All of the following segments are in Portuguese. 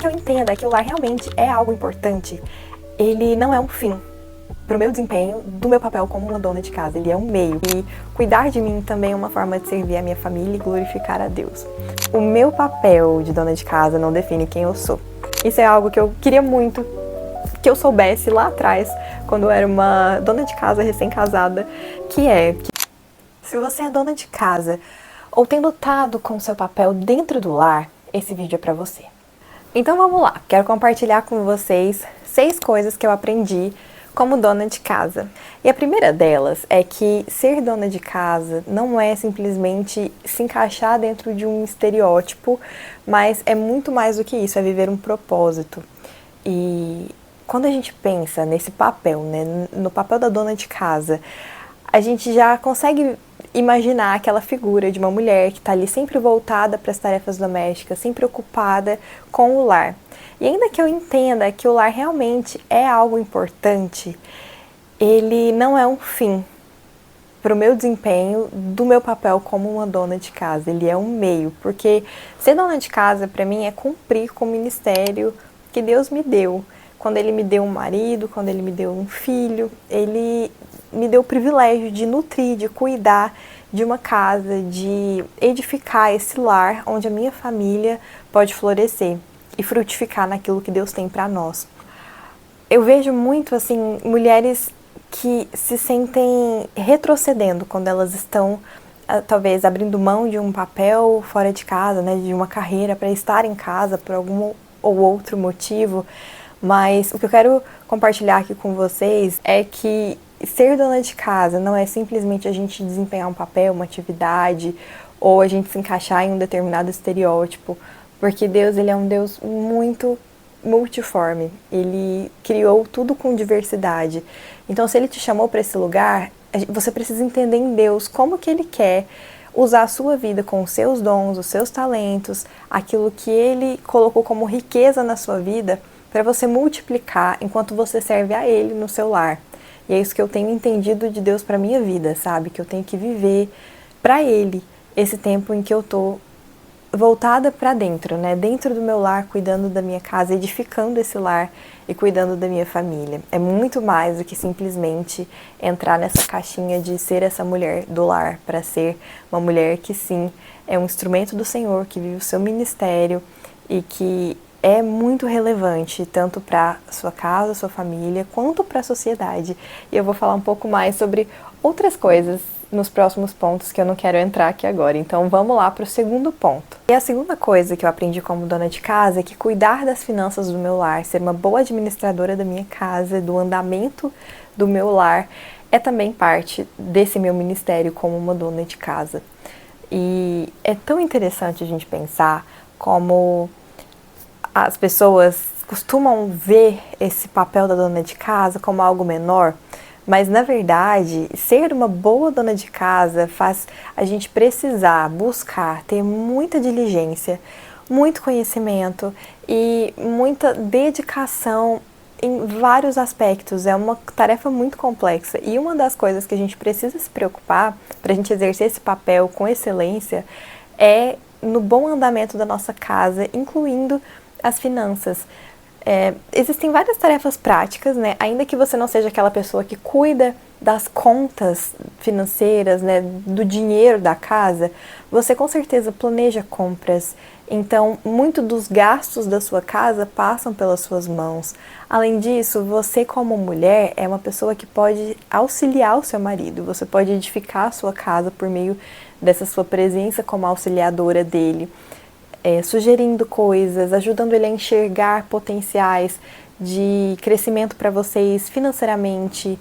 que eu entenda que o lar realmente é algo importante, ele não é um fim pro meu desempenho do meu papel como uma dona de casa, ele é um meio. E cuidar de mim também é uma forma de servir a minha família e glorificar a Deus. O meu papel de dona de casa não define quem eu sou. Isso é algo que eu queria muito que eu soubesse lá atrás, quando eu era uma dona de casa recém-casada, se você é dona de casa ou tem lutado com o seu papel dentro do lar, esse vídeo é pra você. Então vamos lá, quero compartilhar com vocês 6 coisas que eu aprendi como dona de casa. E a primeira delas é que ser dona de casa não é simplesmente se encaixar dentro de um estereótipo, mas é muito mais do que isso, é viver um propósito. E quando a gente pensa nesse papel, né, no papel da dona de casa, a gente já consegue imaginar aquela figura de uma mulher que está ali sempre voltada para as tarefas domésticas, sempre ocupada com o lar. E ainda que eu entenda que o lar realmente é algo importante, ele não é um fim para o meu desempenho do meu papel como uma dona de casa, ele é um meio, porque ser dona de casa para mim é cumprir com o ministério que Deus me deu. Quando Ele me deu um marido, quando Ele me deu um filho, Ele me deu o privilégio de nutrir, de cuidar de uma casa, de edificar esse lar onde a minha família pode florescer e frutificar naquilo que Deus tem para nós. Eu vejo muito assim mulheres que se sentem retrocedendo quando elas estão talvez abrindo mão de um papel fora de casa, né, de uma carreira para estar em casa por algum ou outro motivo. Mas o que eu quero compartilhar aqui com vocês é que ser dona de casa não é simplesmente a gente desempenhar um papel, uma atividade, ou a gente se encaixar em um determinado estereótipo, porque Deus, ele é um Deus muito multiforme, ele criou tudo com diversidade. Então, se ele te chamou para esse lugar, você precisa entender em Deus como que ele quer usar a sua vida com os seus dons, os seus talentos, aquilo que ele colocou como riqueza na sua vida, para você multiplicar enquanto você serve a Ele no seu lar. E é isso que eu tenho entendido de Deus para minha vida, sabe? Que eu tenho que viver para Ele esse tempo em que eu tô voltada para dentro, né? Dentro do meu lar, cuidando da minha casa, edificando esse lar e cuidando da minha família. É muito mais do que simplesmente entrar nessa caixinha de ser essa mulher do lar, para ser uma mulher que sim, é um instrumento do Senhor, que vive o seu ministério e que é muito relevante, tanto para sua casa, sua família, quanto para a sociedade. E eu vou falar um pouco mais sobre outras coisas nos próximos pontos que eu não quero entrar aqui agora. Então vamos lá para o segundo ponto. E a segunda coisa que eu aprendi como dona de casa é que cuidar das finanças do meu lar, ser uma boa administradora da minha casa, do andamento do meu lar, é também parte desse meu ministério como uma dona de casa. E é tão interessante a gente pensar como as pessoas costumam ver esse papel da dona de casa como algo menor, mas na verdade, ser uma boa dona de casa faz a gente precisar buscar, ter muita diligência, muito conhecimento e muita dedicação em vários aspectos. É uma tarefa muito complexa e uma das coisas que a gente precisa se preocupar para a gente exercer esse papel com excelência é no bom andamento da nossa casa, incluindo as finanças. Existem várias tarefas práticas, né? Ainda que você não seja aquela pessoa que cuida das contas financeiras, né, do dinheiro da casa, você com certeza planeja compras. Então, muito dos gastos da sua casa passam pelas suas mãos. Além disso, você como mulher é uma pessoa que pode auxiliar o seu marido. Você pode edificar a sua casa por meio dessa sua presença como auxiliadora dele. Sugerindo coisas, ajudando ele a enxergar potenciais de crescimento para vocês financeiramente.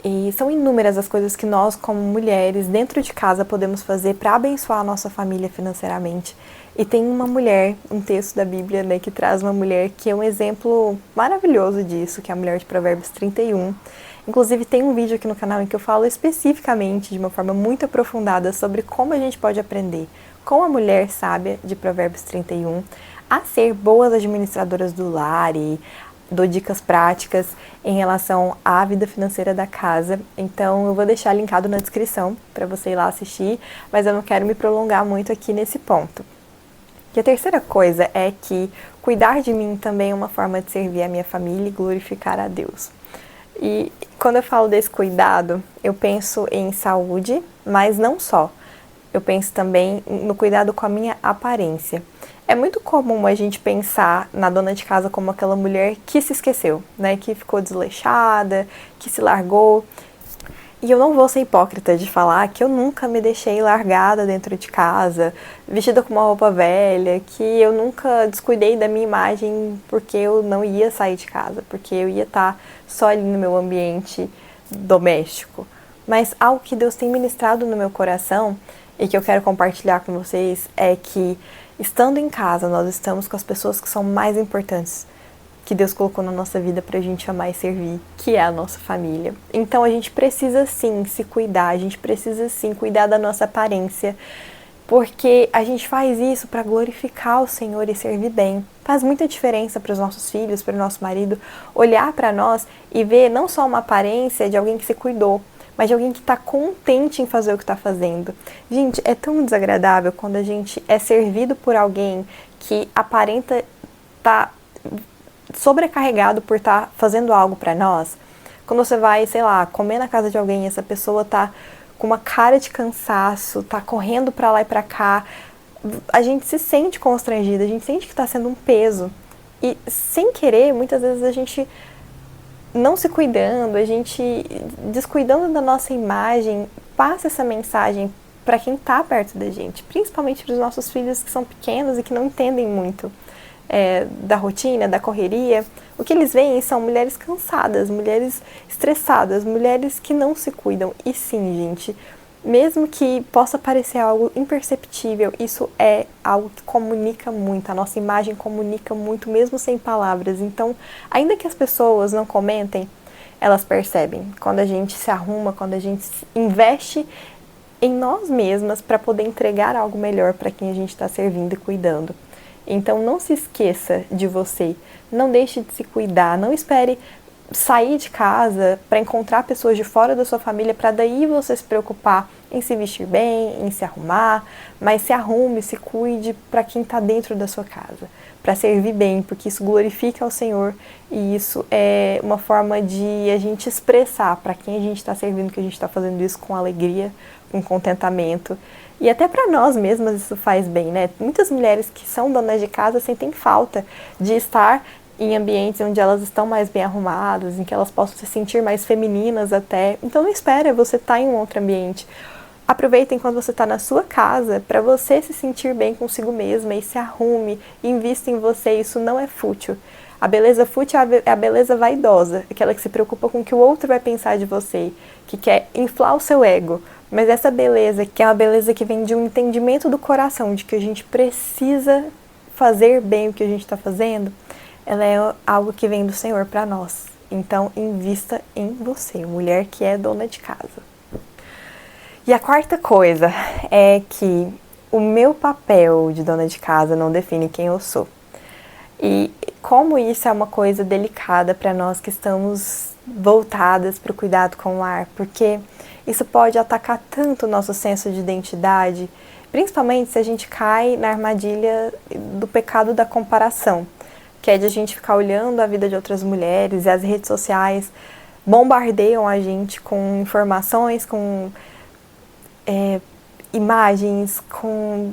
E são inúmeras as coisas que nós, como mulheres, dentro de casa podemos fazer para abençoar a nossa família financeiramente. E tem uma mulher, um texto da Bíblia, né, que traz uma mulher que é um exemplo maravilhoso disso, que é a mulher de Provérbios 31. Inclusive tem um vídeo aqui no canal em que eu falo especificamente, de uma forma muito aprofundada, sobre como a gente pode aprender com a mulher sábia de Provérbios 31 a ser boas administradoras do lar e dou dicas práticas em relação à vida financeira da casa. Então eu vou deixar linkado na descrição para você ir lá assistir, mas eu não quero me prolongar muito aqui nesse ponto. E a terceira coisa é que cuidar de mim também é uma forma de servir a minha família e glorificar a Deus. E quando eu falo desse cuidado, eu penso em saúde, mas não só. Eu penso também no cuidado com a minha aparência. É muito comum a gente pensar na dona de casa como aquela mulher que se esqueceu, né? Que ficou desleixada, que se largou. E eu não vou ser hipócrita de falar que eu nunca me deixei largada dentro de casa, vestida com uma roupa velha, que eu nunca descuidei da minha imagem porque eu não ia sair de casa, porque eu ia estar só ali no meu ambiente doméstico. Mas algo que Deus tem ministrado no meu coração e que eu quero compartilhar com vocês é que, estando em casa, nós estamos com as pessoas que são mais importantes que Deus colocou na nossa vida pra gente amar e servir, que é a nossa família. Então a gente precisa sim se cuidar, a gente precisa sim cuidar da nossa aparência, porque a gente faz isso para glorificar o Senhor e servir bem. Faz muita diferença para os nossos filhos, para o nosso marido, olhar para nós e ver não só uma aparência de alguém que se cuidou, mas de alguém que está contente em fazer o que está fazendo. Gente, é tão desagradável quando a gente é servido por alguém que aparenta estar sobrecarregado por estar fazendo algo para nós. Quando você vai, sei lá, comer na casa de alguém e essa pessoa tá com uma cara de cansaço, tá correndo para lá e para cá, a gente se sente constrangida, a gente sente que tá sendo um peso. E sem querer, muitas vezes a gente não se cuidando, a gente descuidando da nossa imagem, passa essa mensagem para quem tá perto da gente, principalmente para os nossos filhos que são pequenos e que não entendem muito da rotina, da correria. O que eles veem são mulheres cansadas, mulheres estressadas, mulheres que não se cuidam. E sim, gente, mesmo que possa parecer algo imperceptível, isso é algo que comunica muito, a nossa imagem comunica muito, mesmo sem palavras. Então, ainda que as pessoas não comentem, elas percebem. Quando a gente se arruma, quando a gente investe em nós mesmas para poder entregar algo melhor para quem a gente está servindo e cuidando. Então não se esqueça de você, não deixe de se cuidar, não espere sair de casa para encontrar pessoas de fora da sua família para daí você se preocupar em se vestir bem, em se arrumar, mas se arrume, se cuide para quem está dentro da sua casa, para servir bem, porque isso glorifica ao Senhor e isso é uma forma de a gente expressar para quem a gente está servindo que a gente está fazendo isso com alegria, com contentamento. E até para nós mesmas isso faz bem, né? Muitas mulheres que são donas de casa sentem falta de estar em ambientes onde elas estão mais bem arrumadas, em que elas possam se sentir mais femininas até. Então não espera você estar em um outro ambiente. Aproveita enquanto você está na sua casa para você se sentir bem consigo mesma e se arrume, invista em você. Isso não é fútil. A beleza fútil é a beleza vaidosa, aquela que se preocupa com o que o outro vai pensar de você, que quer inflar o seu ego. Mas essa beleza, que é uma beleza que vem de um entendimento do coração, de que a gente precisa fazer bem o que a gente está fazendo, ela é algo que vem do Senhor para nós. Então, invista em você, mulher que é dona de casa. E a quarta coisa é que o meu papel de dona de casa não define quem eu sou. E como isso é uma coisa delicada para nós que estamos voltadas para o cuidado com o lar, porque isso pode atacar tanto o nosso senso de identidade, principalmente se a gente cai na armadilha do pecado da comparação, que é de a gente ficar olhando a vida de outras mulheres e as redes sociais bombardeiam a gente com informações, com imagens, com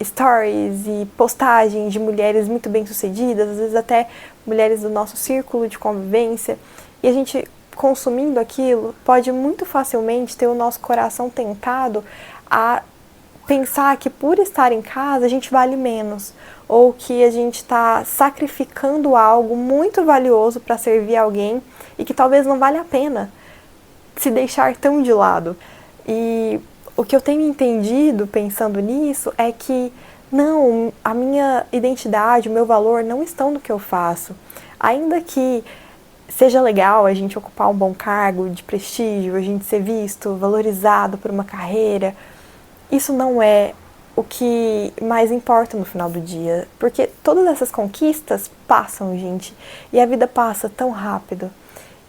stories e postagens de mulheres muito bem-sucedidas, às vezes até mulheres do nosso círculo de convivência, e a gente consumindo aquilo pode muito facilmente ter o nosso coração tentado a pensar que por estar em casa a gente vale menos, ou que a gente está sacrificando algo muito valioso para servir alguém e que talvez não vale a pena se deixar tão de lado. E o que eu tenho entendido pensando nisso é que não, a minha identidade, o meu valor não estão no que eu faço. Ainda que seja legal a gente ocupar um bom cargo de prestígio, a gente ser visto, valorizado por uma carreira, isso não é o que mais importa no final do dia, porque todas essas conquistas passam, gente, e a vida passa tão rápido.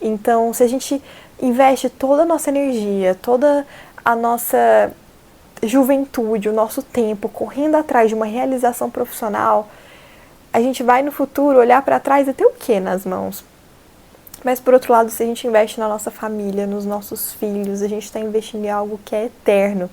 Então, se a gente investe toda a nossa energia, toda a nossa juventude, o nosso tempo, correndo atrás de uma realização profissional, a gente vai no futuro olhar para trás e ter o quê nas mãos? Mas, por outro lado, se a gente investe na nossa família, nos nossos filhos, a gente está investindo em algo que é eterno.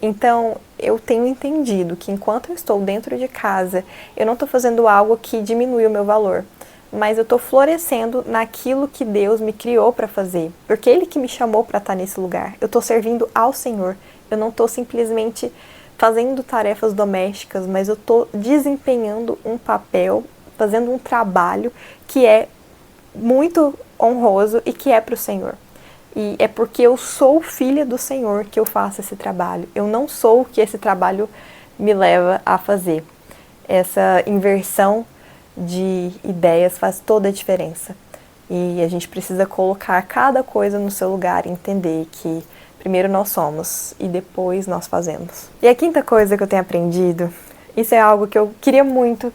Então, eu tenho entendido que enquanto eu estou dentro de casa, eu não estou fazendo algo que diminui o meu valor, mas eu estou florescendo naquilo que Deus me criou para fazer, porque Ele que me chamou para estar nesse lugar. Eu estou servindo ao Senhor, eu não estou simplesmente fazendo tarefas domésticas, mas eu estou desempenhando um papel, fazendo um trabalho que é muito honroso e que é para o Senhor. E é porque eu sou filha do Senhor que eu faço esse trabalho. Eu não sou o que esse trabalho me leva a fazer. Essa inversão de ideias faz toda a diferença. E a gente precisa colocar cada coisa no seu lugar e entender que primeiro nós somos e depois nós fazemos. E a quinta coisa que eu tenho aprendido, isso é algo que eu queria muito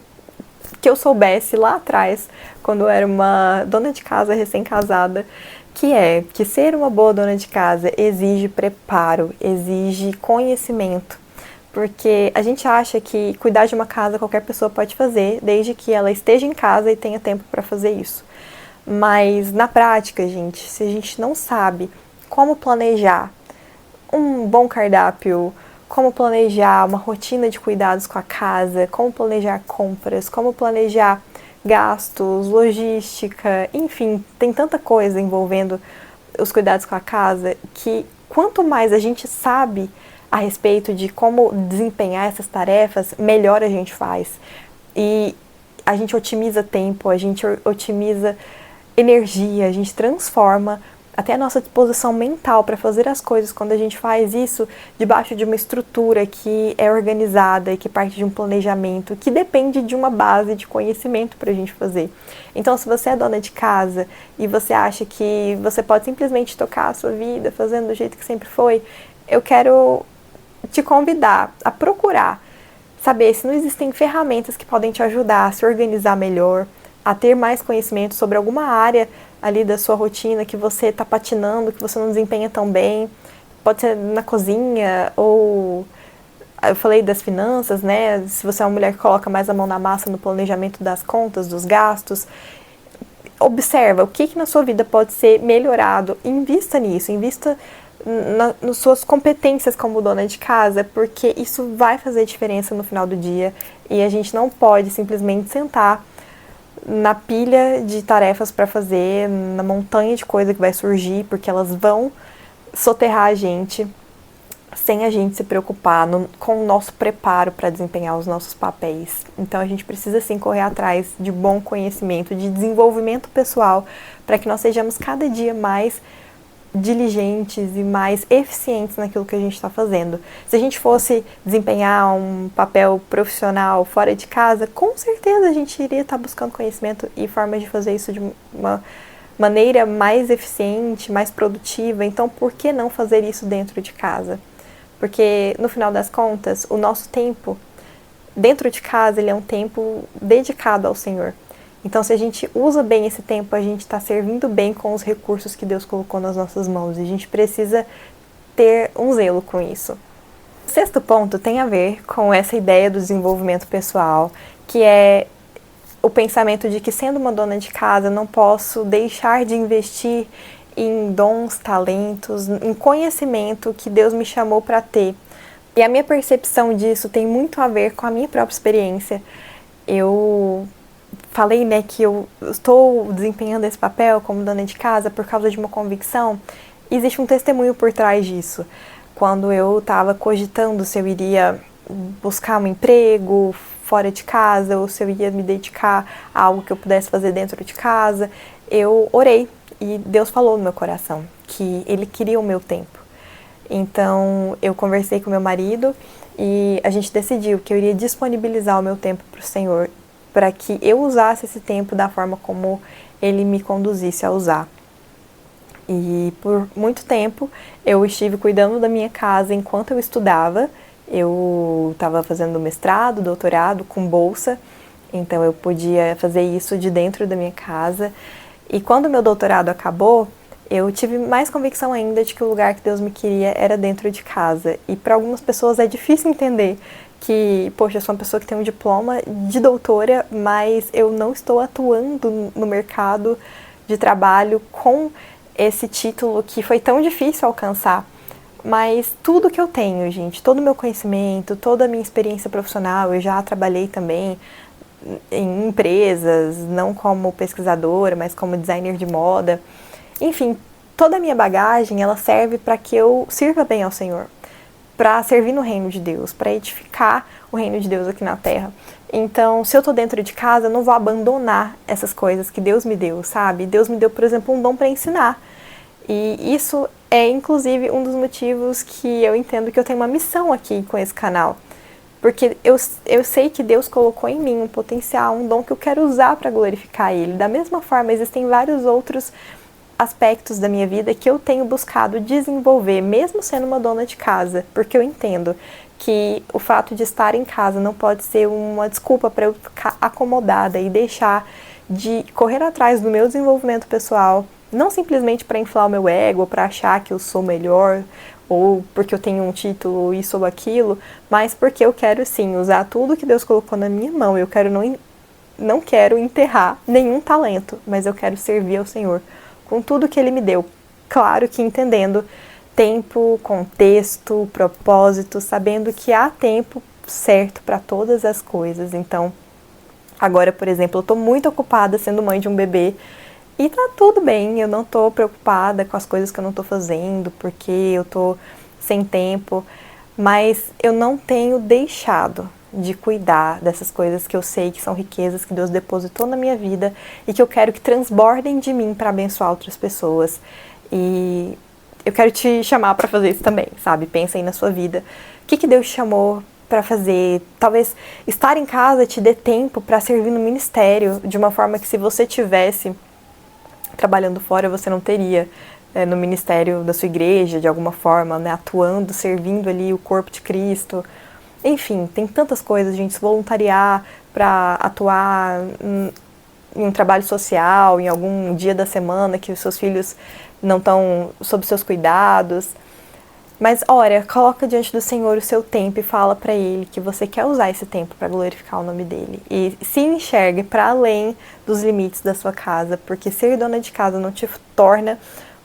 que eu soubesse lá atrás, quando eu era uma dona de casa recém-casada, que é que ser uma boa dona de casa exige preparo, exige conhecimento, porque a gente acha que cuidar de uma casa qualquer pessoa pode fazer, desde que ela esteja em casa e tenha tempo para fazer isso. Mas na prática, gente, se a gente não sabe como planejar um bom cardápio, como planejar uma rotina de cuidados com a casa, como planejar compras, como planejar gastos, logística, enfim, tem tanta coisa envolvendo os cuidados com a casa que quanto mais a gente sabe a respeito de como desempenhar essas tarefas, melhor a gente faz. E a gente otimiza tempo, a gente otimiza energia, a gente transforma até a nossa disposição mental para fazer as coisas quando a gente faz isso debaixo de uma estrutura que é organizada e que parte de um planejamento, que depende de uma base de conhecimento para a gente fazer. Então, se você é dona de casa e você acha que você pode simplesmente tocar a sua vida fazendo do jeito que sempre foi, eu quero te convidar a procurar saber se não existem ferramentas que podem te ajudar a se organizar melhor, a ter mais conhecimento sobre alguma área ali da sua rotina que você está patinando, que você não desempenha tão bem. Pode ser na cozinha, ou eu falei das finanças, né? Se você é uma mulher que coloca mais a mão na massa no planejamento das contas, dos gastos, observa o que na sua vida pode ser melhorado, invista nisso, invista nas suas competências como dona de casa, porque isso vai fazer diferença no final do dia e a gente não pode simplesmente sentar na pilha de tarefas para fazer, na montanha de coisa que vai surgir, porque elas vão soterrar a gente sem a gente se preocupar com o nosso preparo para desempenhar os nossos papéis. Então a gente precisa sim correr atrás de bom conhecimento, de desenvolvimento pessoal, para que nós sejamos cada dia mais diligentes e mais eficientes naquilo que a gente está fazendo. Se a gente fosse desempenhar um papel profissional fora de casa, com certeza a gente iria estar buscando conhecimento e formas de fazer isso de uma maneira mais eficiente, mais produtiva. Então, por que não fazer isso dentro de casa? Porque, no final das contas, o nosso tempo dentro de casa, ele é um tempo dedicado ao Senhor. Então, se a gente usa bem esse tempo, a gente está servindo bem com os recursos que Deus colocou nas nossas mãos. E a gente precisa ter um zelo com isso. O sexto ponto tem a ver com essa ideia do desenvolvimento pessoal, que é o pensamento de que, sendo uma dona de casa, não posso deixar de investir em dons, talentos, em conhecimento que Deus me chamou para ter. E a minha percepção disso tem muito a ver com a minha própria experiência. Eu falei, né, que eu estou desempenhando esse papel como dona de casa por causa de uma convicção. Existe um testemunho por trás disso. Quando eu estava cogitando se eu iria buscar um emprego fora de casa ou se eu ia me dedicar a algo que eu pudesse fazer dentro de casa, eu orei e Deus falou no meu coração que Ele queria o meu tempo. Então eu conversei com meu marido e a gente decidiu que eu iria disponibilizar o meu tempo para o Senhor, para que eu usasse esse tempo da forma como Ele me conduzisse a usar. E por muito tempo eu estive cuidando da minha casa enquanto eu estudava. Eu estava fazendo mestrado, doutorado com bolsa, então eu podia fazer isso de dentro da minha casa. E quando meu doutorado acabou, eu tive mais convicção ainda de que o lugar que Deus me queria era dentro de casa. E para algumas pessoas é difícil entender que, poxa, eu sou uma pessoa que tem um diploma de doutora, mas eu não estou atuando no mercado de trabalho com esse título que foi tão difícil alcançar. Mas tudo que eu tenho, gente, todo o meu conhecimento, toda a minha experiência profissional, eu já trabalhei também em empresas, não como pesquisadora, mas como designer de moda. Enfim, toda a minha bagagem, ela serve para que eu sirva bem ao Senhor, para servir no reino de Deus, para edificar o reino de Deus aqui na terra. Então, se eu tô dentro de casa, eu não vou abandonar essas coisas que Deus me deu, sabe? Deus me deu, por exemplo, um dom para ensinar. E isso é, inclusive, um dos motivos que eu entendo que eu tenho uma missão aqui com esse canal. Porque eu sei que Deus colocou em mim um potencial, um dom que eu quero usar para glorificar Ele. Da mesma forma, existem vários outros aspectos da minha vida que eu tenho buscado desenvolver, mesmo sendo uma dona de casa. Porque eu entendo que o fato de estar em casa não pode ser uma desculpa para eu ficar acomodada e deixar de correr atrás do meu desenvolvimento pessoal, não simplesmente para inflar o meu ego, ou para achar que eu sou melhor, ou porque eu tenho um título, isso ou aquilo, mas porque eu quero sim usar tudo que Deus colocou na minha mão. Eu quero não quero enterrar nenhum talento, mas eu quero servir ao Senhor com tudo que Ele me deu. Claro que entendendo tempo, contexto, propósito, sabendo que há tempo certo para todas as coisas. Então, agora, por exemplo, eu tô muito ocupada sendo mãe de um bebê e tá tudo bem, eu não tô preocupada com as coisas que eu não tô fazendo, porque eu tô sem tempo, mas eu não tenho deixado de cuidar dessas coisas que eu sei que são riquezas que Deus depositou na minha vida e que eu quero que transbordem de mim para abençoar outras pessoas. E eu quero te chamar para fazer isso também, sabe? Pensa aí na sua vida. O que Deus te chamou para fazer? Talvez estar em casa te dê tempo para servir no ministério de uma forma que, se você tivesse trabalhando fora, você não teria no ministério da sua igreja, de alguma forma, né, atuando, servindo ali o corpo de Cristo. Enfim, tem tantas coisas, gente, se voluntariar para atuar em um trabalho social, em algum dia da semana que os seus filhos não estão sob seus cuidados. Mas, ora, coloca diante do Senhor o seu tempo e fala para Ele que você quer usar esse tempo para glorificar o nome dEle. E se enxergue para além dos limites da sua casa, porque ser dona de casa não te torna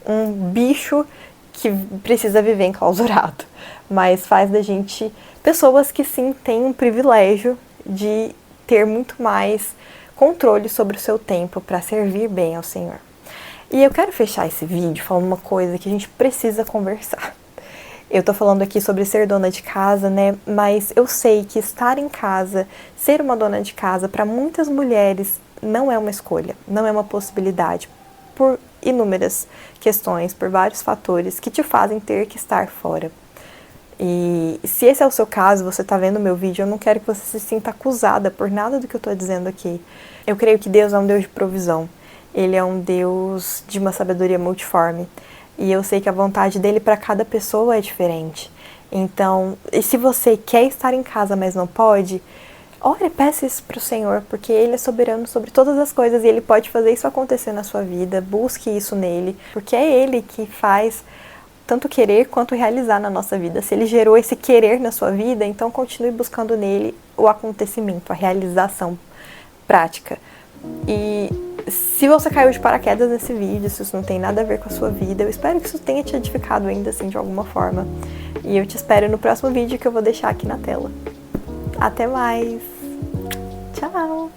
um bicho que precisa viver enclausurado, mas faz da gente pessoas que sim têm um privilégio de ter muito mais controle sobre o seu tempo para servir bem ao Senhor. E eu quero fechar esse vídeo falando uma coisa que a gente precisa conversar. Eu tô falando aqui sobre ser dona de casa, né? Mas eu sei que estar em casa, ser uma dona de casa, para muitas mulheres não é uma escolha, não é uma possibilidade, por inúmeras questões, por vários fatores que te fazem ter que estar fora. E se esse é o seu caso, você tá vendo o meu vídeo, eu não quero que você se sinta acusada por nada do que eu tô dizendo aqui. Eu creio que Deus é um Deus de provisão. Ele é um Deus de uma sabedoria multiforme. E eu sei que a vontade dele para cada pessoa é diferente. Então, e se você quer estar em casa, mas não pode, ore, peça isso para o Senhor, porque Ele é soberano sobre todas as coisas e Ele pode fazer isso acontecer na sua vida. Busque isso nele, porque é Ele que faz tanto querer quanto realizar na nossa vida. Se Ele gerou esse querer na sua vida, então continue buscando nele o acontecimento, a realização prática. E se você caiu de paraquedas nesse vídeo, se isso não tem nada a ver com a sua vida, eu espero que isso tenha te edificado ainda assim de alguma forma. E eu te espero no próximo vídeo que eu vou deixar aqui na tela. Até mais! Tchau!